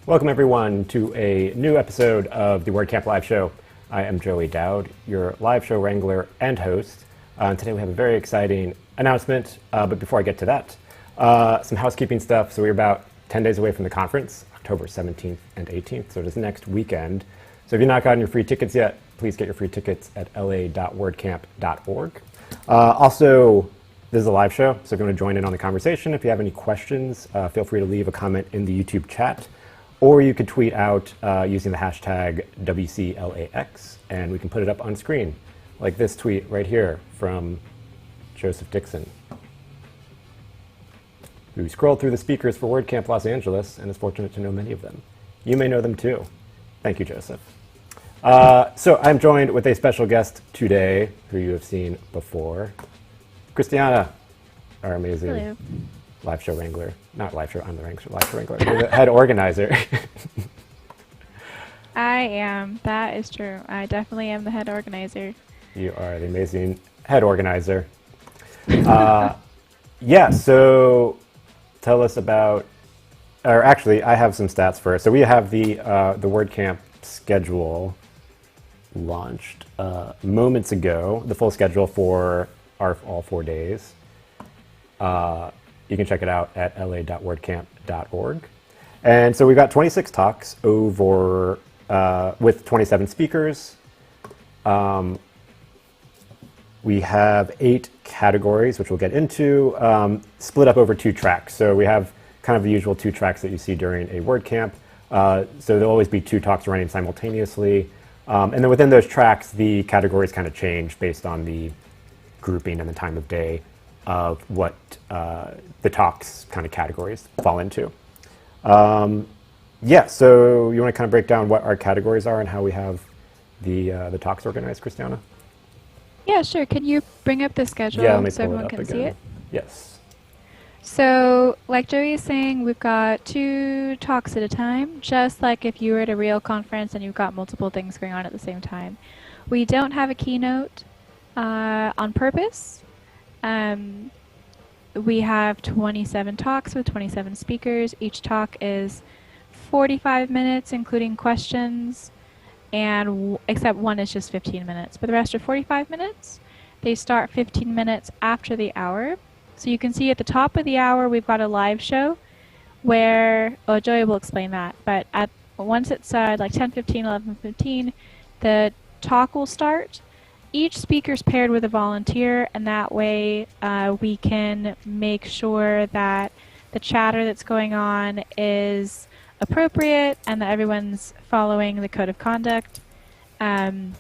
Welcome everyone to a new episode of the WordCamp Live Show. I am Joey Dowd, your live show wrangler and host. Today we have a very exciting announcement, but before I get to that, some housekeeping stuff. So we're about 10 days away from the conference, October 17th and 18th, so it is next weekend. So if you've not gotten your free tickets yet, please get your free tickets at la.wordcamp.org. Also, this is a live show, so if you want to join in on the conversation, if you have any questions, feel free to leave a comment in the YouTube chat. Or you could tweet out using the hashtag WCLAX, and we can put it up on screen, like this tweet right here from Joseph Dixon, who scrolled through the speakers for WordCamp Los Angeles and is fortunate to know many of them. You may know them too. Thank you, Joseph. So I'm joined with a special guest today, who you have seen before, Christiana, our amazing Hello. Live show wrangler. Not live show, I'm the live show wrangler. You're the head organizer. I am. That is true. I definitely am the head organizer. You are the amazing head organizer. Yeah, so tell us about, or actually, I have some stats first. So we have the WordCamp schedule launched moments ago, the full schedule for all 4 days. You can check it out at la.wordcamp.org. And so we've got 26 talks over with 27 speakers. We have 8 categories, which we'll get into, split up over 2 tracks. So we have kind of the usual 2 tracks that you see during a WordCamp. So there'll always be 2 talks running simultaneously. And then within those tracks, the categories kind of change based on the grouping and the time of day of what the talks kind of categories fall into. Yeah, so you want to kind of break down what our categories are and how we have the talks organized, Christiana? Yeah, sure. Can you bring up the schedule Yeah, let me so pull it everyone up can again. see it? Yes. So, like Joey is saying, we've got 2 talks at a time, just like if you were at a real conference and you've got multiple things going on at the same time. We don't have a keynote on purpose. We have 27 talks with 27 speakers. Each talk is 45 minutes, including questions, and except one is just 15 minutes. But the rest are 45 minutes. They start 15 minutes after the hour. So you can see at the top of the hour, we've got a live show where, oh, Joey will explain that, but once it's like 10:15, 11:15, the talk will start. Each speaker is paired with a volunteer, and that way we can make sure that the chatter that's going on is appropriate and that everyone's following the code of conduct. And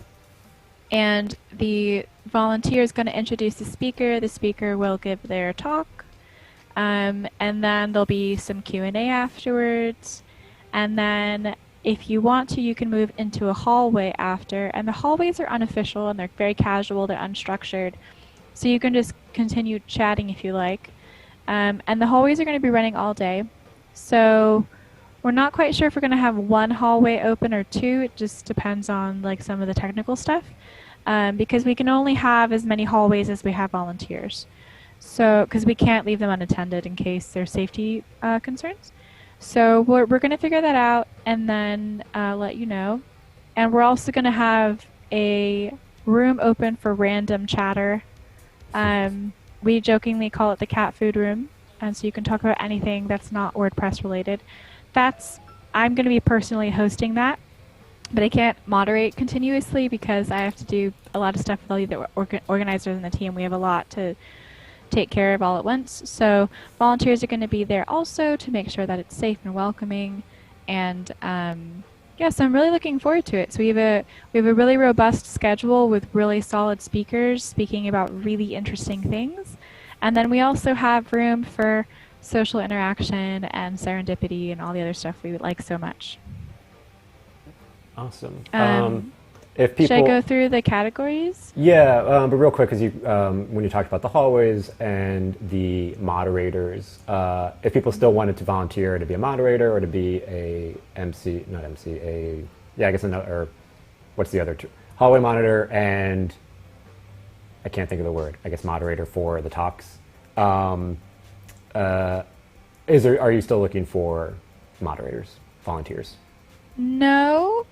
the volunteer is going to introduce the speaker will give their talk, and then there'll be some Q&A afterwards, and then if you want to, you can move into a hallway after, and the hallways are unofficial and they're very casual, they're unstructured, so you can just continue chatting if you like. And the hallways are going to be running all day, so we're not quite sure if we're going to have 1 hallway open or 2. It just depends on like some of the technical stuff, because we can only have as many hallways as we have volunteers, so because we can't leave them unattended in case there's safety concerns. So we're going to figure that out and then let you know. And we're also going to have a room open for random chatter. We jokingly call it the cat food room, and so you can talk about anything that's not WordPress related. I'm going to be personally hosting that, but I can't moderate continuously because I have to do a lot of stuff with all the other organizers in the team. We have a lot to take care of all at once. So volunteers are going to be there also to make sure that it's safe and welcoming. And yeah, so I'm really looking forward to it. So we have a really robust schedule with really solid speakers speaking about really interesting things. And then we also have room for social interaction and serendipity and all the other stuff we would like so much. Awesome. If people, should I go through the categories? Yeah, but real quick, because when you talked about the hallways and the moderators, if people still wanted to volunteer to be a moderator or to be a MC, not MC, I guess another, or what's the other two? Hallway monitor and I can't think of the word, I guess moderator for the talks. Are you still looking for moderators, volunteers? No.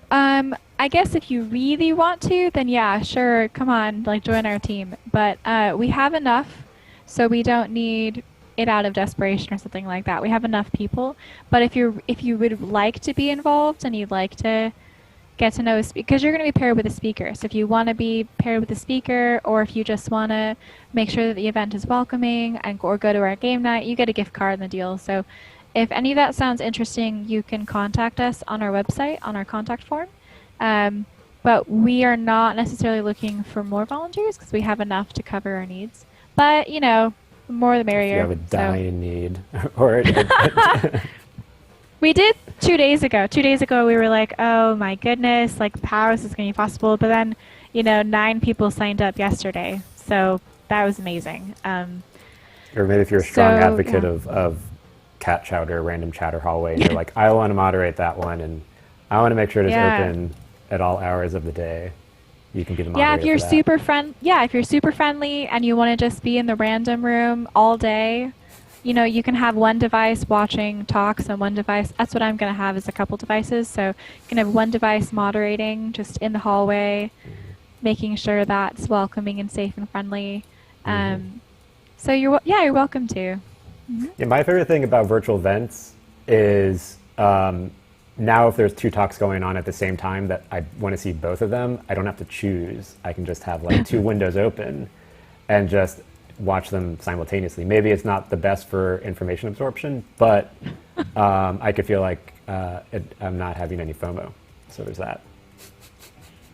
I guess if you really want to, then yeah, sure, come on, like join our team. But we have enough, so we don't need it out of desperation or something like that. We have enough people. But if you would like to be involved and you'd like to get to know, because you're going to be paired with a speaker. So if you want to be paired with a speaker, or if you just want to make sure that the event is welcoming or go to our game night, you get a gift card in the deal. So if any of that sounds interesting, you can contact us on our website, on our contact form. But we are not necessarily looking for more volunteers because we have enough to cover our needs. But, you know, the more the merrier. You have a dying need. Or we did 2 days ago. 2 days ago, we were like, oh my goodness, like how is this going to be possible? But then, 9 people signed up yesterday. So that was amazing. Or maybe if you're a strong advocate of cat chowder, random chatter hallway, and you're like, I want to moderate that one, and I want to make sure it's open at all hours of the day. You can be the moderator. Yeah, if you're super friendly and you want to just be in the random room all day, you can have one device watching talks and one device. That's what I'm going to have, is a couple devices. So you can have one device moderating just in the hallway, making sure that's welcoming and safe and friendly. So you're welcome to. Mm-hmm. Yeah, my favorite thing about virtual events is now if there's 2 talks going on at the same time that I want to see both of them, I don't have to choose. I can just have like 2 windows open and just watch them simultaneously. Maybe it's not the best for information absorption, but I could feel like I'm not having any FOMO. So there's that.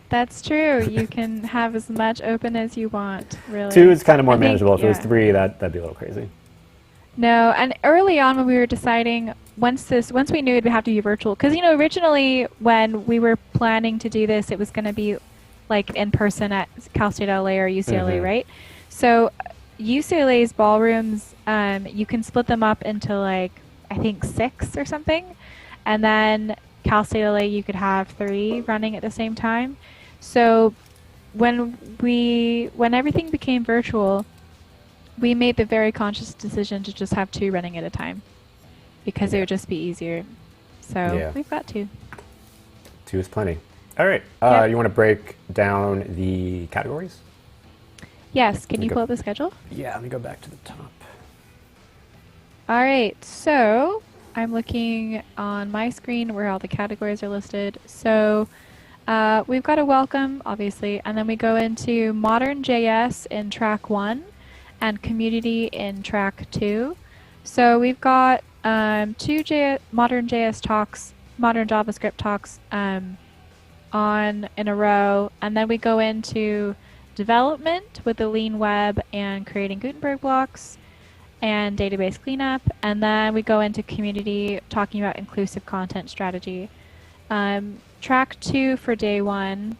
That's true. You can have as much open as you want, really. 2 is kind of more manageable. If it was 3, that'd be a little crazy. No, and early on when we were deciding, once we knew it would have to be virtual, because originally when we were planning to do this, it was going to be like in person at Cal State LA or UCLA, right? So UCLA's ballrooms, you can split them up into like I think 6 or something, and then Cal State LA you could have 3 running at the same time. So when everything became virtual, we made the very conscious decision to just have 2 running at a time because it would just be easier. So we've got 2. 2 is plenty. All right. You want to break down the categories? Yes. Can you pull up the schedule? Yeah, let me go back to the top. All right. So I'm looking on my screen where all the categories are listed. So we've got a welcome, obviously, and then we go into Modern JS in track 1 and Community in track 2. So we've got 2 Modern JS talks, Modern JavaScript talks on in a row, and then we go into Development with the Lean Web and creating Gutenberg blocks and database cleanup, and then we go into Community talking about inclusive content strategy. Track 2 for day 1,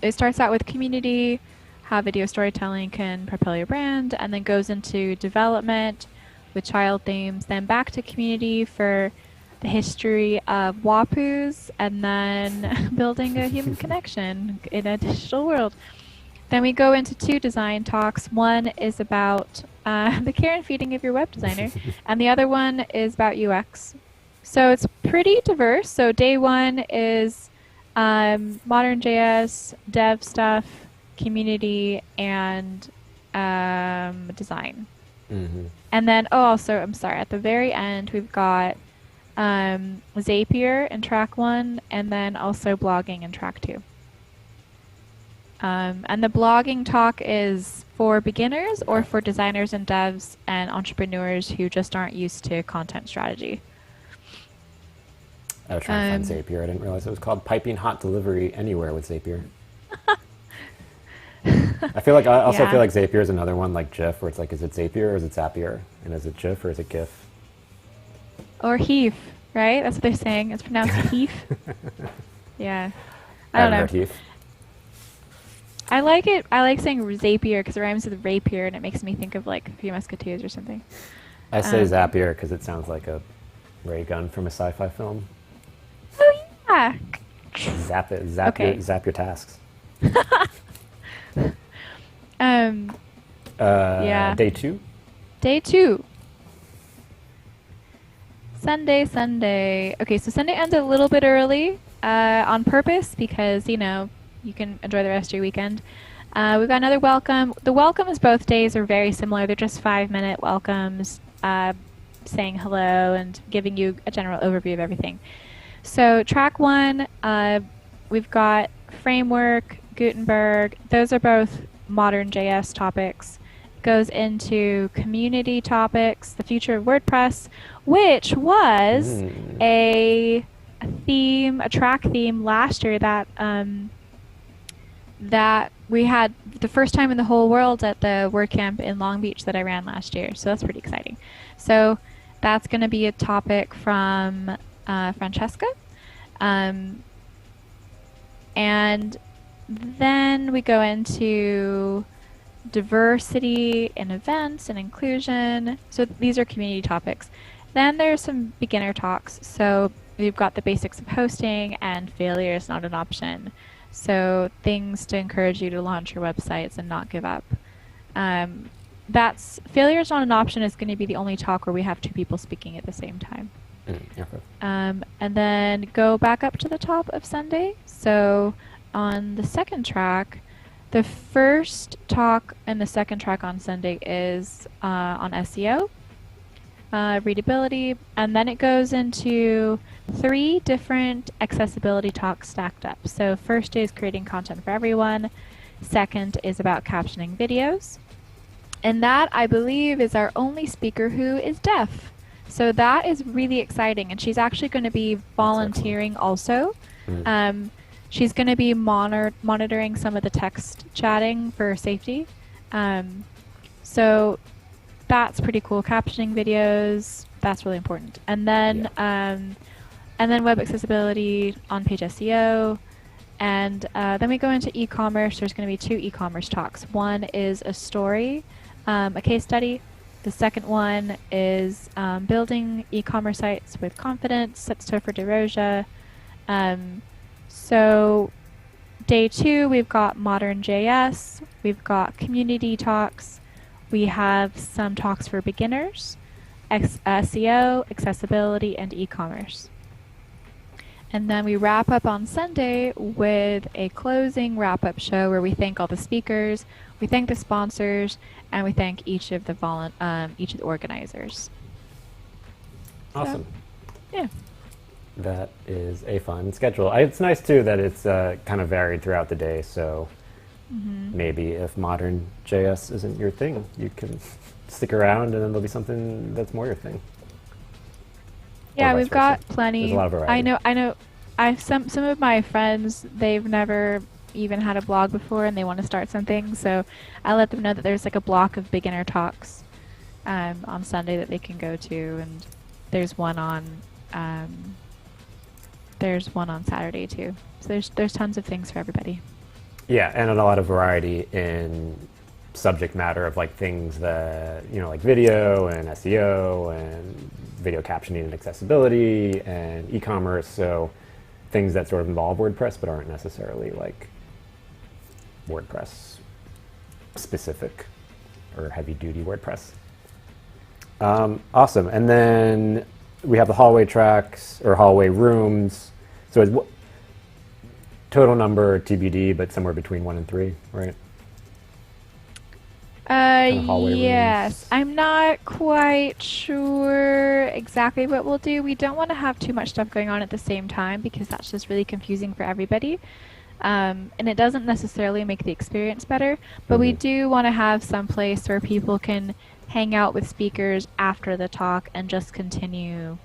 it starts out with Community, how video storytelling can propel your brand, and then goes into Development with child themes, then back to Community for the history of WAPUs, and then building a human connection in a digital world. Then we go into 2 design talks. One is about the care and feeding of your web designer, and the other one is about UX. So it's pretty diverse. So day 1 is modern JS, dev stuff, community, and design. And then, also, I'm sorry, at the very end, we've got Zapier in track 1, and then also blogging in track 2. And the blogging talk is for beginners or for designers and devs and entrepreneurs who just aren't used to content strategy. I was trying to find Zapier. I didn't realize it was called Piping Hot Delivery Anywhere with Zapier. I feel like I also feel like Zapier is another one like GIF, where it's like, is it Zapier or is it Zapier? And is it GIF or is it GIF? Or HEEF, right? That's what they're saying. It's pronounced HEEF. Yeah. I I don't haven't know. heard Heath. I like it. I like saying Zapier because it rhymes with rapier and it makes me think of like Three Musketeers or something. I say Zapier because it sounds like a ray gun from a sci-fi film. Oh yeah. Zap it, zap Okay. zap your tasks. Um. Yeah. Day 2. Day 2. Sunday. Okay, so Sunday ends a little bit early on purpose because, you know, you can enjoy the rest of your weekend. We've got another welcome. The welcomes both days are very similar. They're just 5-minute welcomes, saying hello and giving you a general overview of everything. So track 1, we've got framework, Gutenberg. Those are both modern JS topics. Goes into community topics, the future of WordPress, which was a track theme last year that that we had the first time in the whole world at the WordCamp in Long Beach that I ran last year. So that's pretty exciting. So that's going to be a topic from Francesca. And then we go into diversity and events and inclusion. So these are community topics. Then there's some beginner talks. So we've got the basics of hosting and failure is not an option. So things to encourage you to launch your websites and not give up. That's failure is not an option is going to be the only talk where we have 2 people speaking at the same time. Okay. And then go back up to the top of Sunday. So on the second track, the first talk and the second track on Sunday is on SEO, readability, and then it goes into 3 different accessibility talks stacked up. So first is creating content for everyone. Second is about captioning videos. And that, I believe, is our only speaker who is deaf. So that is really exciting. And she's actually going to be volunteering also. She's going to be monitoring some of the text chatting for safety. So that's pretty cool. Captioning videos, that's really important. And then web accessibility, on-page SEO. And then we go into e-commerce. There's going to be 2 e-commerce talks. One is a story, a case study. The second one is building e-commerce sites with confidence. That's Topher DeRoja. So day 2, we've got modern JS, we've got community talks, we have some talks for beginners, SEO, accessibility, and e-commerce. And then we wrap up on Sunday with a closing wrap-up show where we thank all the speakers, we thank the sponsors, and we thank each of the organizers. Awesome. So, yeah. That is a fun schedule. It's nice too that it's kind of varied throughout the day. So maybe if modern JS isn't your thing, you can stick around, and then there'll be something that's more your thing. Yeah, we've got plenty. There's a lot of variety. I know. Some of my friends, they've never even had a blog before, and they want to start something. So I let them know that there's like a block of beginner talks on Sunday that they can go to, and there's one on. There's one on Saturday too. So there's tons of things for everybody. Yeah, and a lot of variety in subject matter of like things that, you know, like video and SEO and video captioning and accessibility and e-commerce. So things that sort of involve WordPress but aren't necessarily like WordPress specific or heavy duty WordPress. Awesome. And then we have the hallway tracks or hallway rooms. So it's total number TBD, but somewhere between 1 and 3, right? Yes. Rooms. I'm not quite sure exactly what we'll do. We don't want to have too much stuff going on at the same time because that's just really confusing for everybody. And it doesn't necessarily make the experience better, but we do want to have some place where people can hang out with speakers after the talk and just continue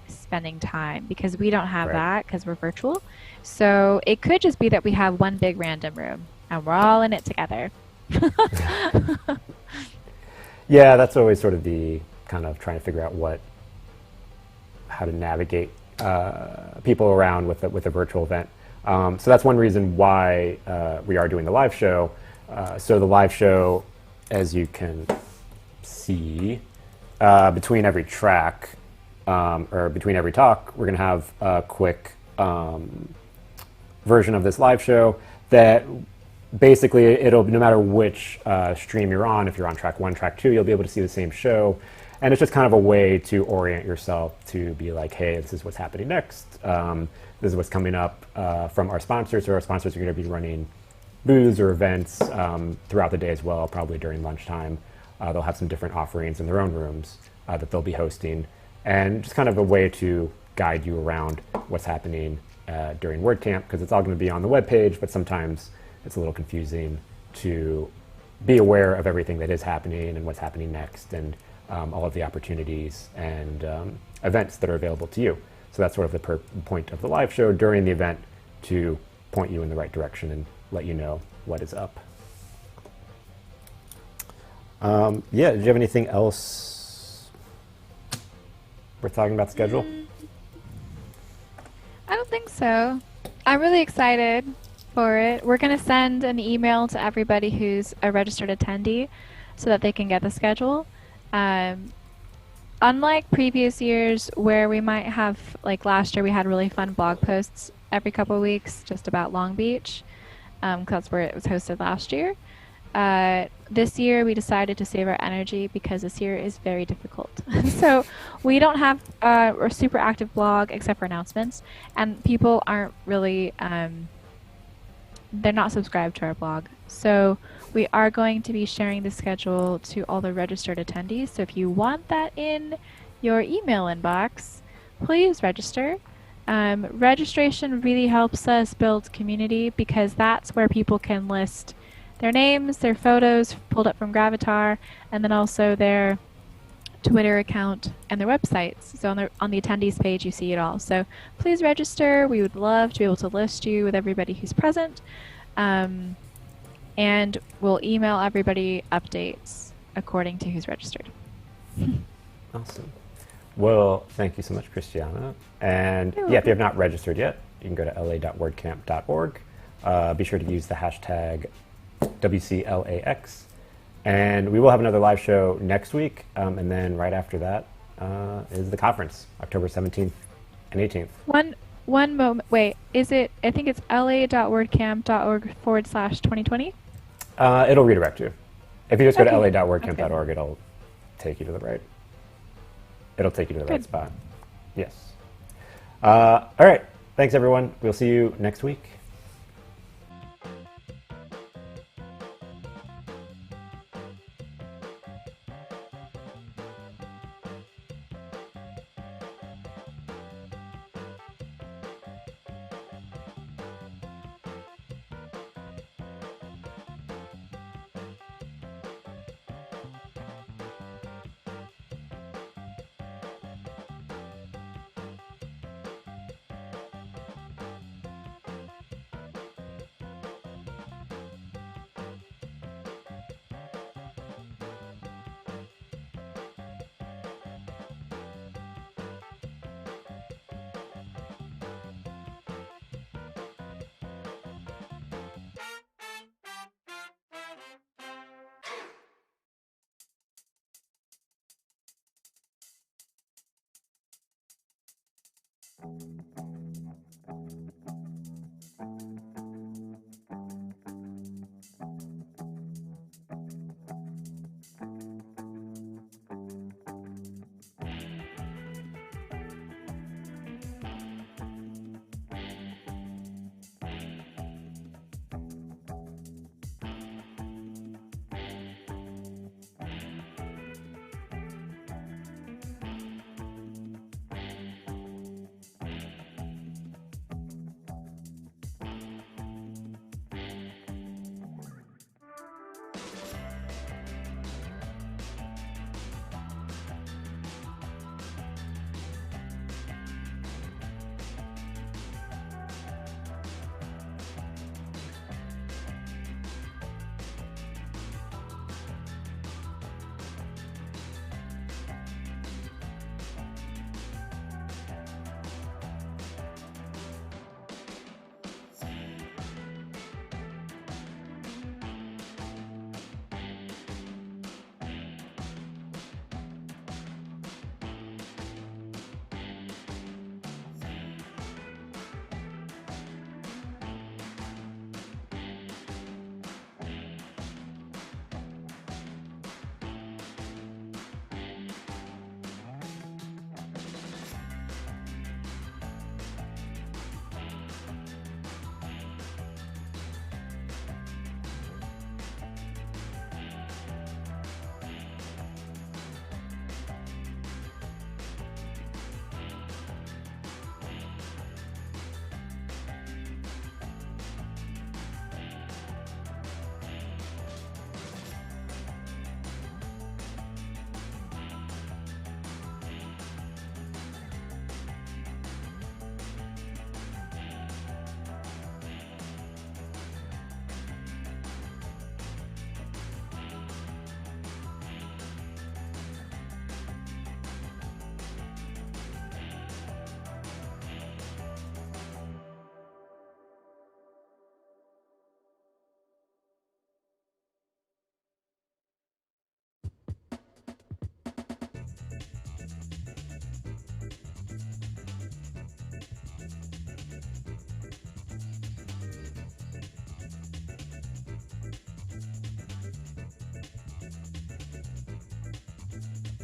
spending time, because we don't have that because we're virtual. So it could just be that we have one big random room and we're all in it together. Yeah, that's always sort of the kind of trying to figure out how to navigate people around with a virtual event. So that's one reason why we are doing the live show. So the live show, as you can see, between every track, or between every talk, we're going to have a quick version of this live show that basically it'll, no matter which stream you're on, if you're on track 1, track 2, you'll be able to see the same show. And it's just kind of a way to orient yourself to be like, hey, this is what's happening next. This is what's coming up from our sponsors. So our sponsors are going to be running booths or events throughout the day as well, probably during lunchtime. They'll have some different offerings in their own rooms that they'll be hosting. And just kind of a way to guide you around what's happening during WordCamp, because it's all going to be on the webpage, but sometimes it's a little confusing to be aware of everything that is happening and what's happening next, and all of the opportunities and events that are available to you. So that's sort of the point of the live show during the event, to point you in the right direction and let you know what is up. Yeah, did you have anything else worth talking about the schedule? I don't think so. I'm really excited for it. We're going to send an email to everybody who's a registered attendee so that they can get the schedule. Unlike previous years where we might have, like last year, we had really fun blog posts every couple of weeks just about Long Beach, because that's where it was hosted last year. This year we decided to save our energy because this year is very difficult. So we don't have a super active blog except for announcements, and people aren't really, they're not subscribed to our blog. So we are going to be sharing the schedule to all the registered attendees. So if you want that in your email inbox, please register. Registration really helps us build community, because that's where people can list their names, their photos pulled up from Gravatar, and then also their Twitter account and their websites. So on the attendees page, you see it all. So please register. We would love to be able to list you with everybody who's present. And we'll email everybody updates according to who's registered. Awesome. Well, thank you so much, Christiana. And yeah, if you have not registered yet, you can go to la.wordcamp.org. Be sure to use the hashtag WCLAX. And we will have another live show next week. And then right after that is the conference, October 17th and 18th. One moment. Wait, is it? I think it's la.wordcamp.org/2020. It'll redirect you. If you just go to la.wordcamp.org, it'll take you to the right. It'll take you to the right spot. Yes. All right. Thanks, everyone. We'll see you next week.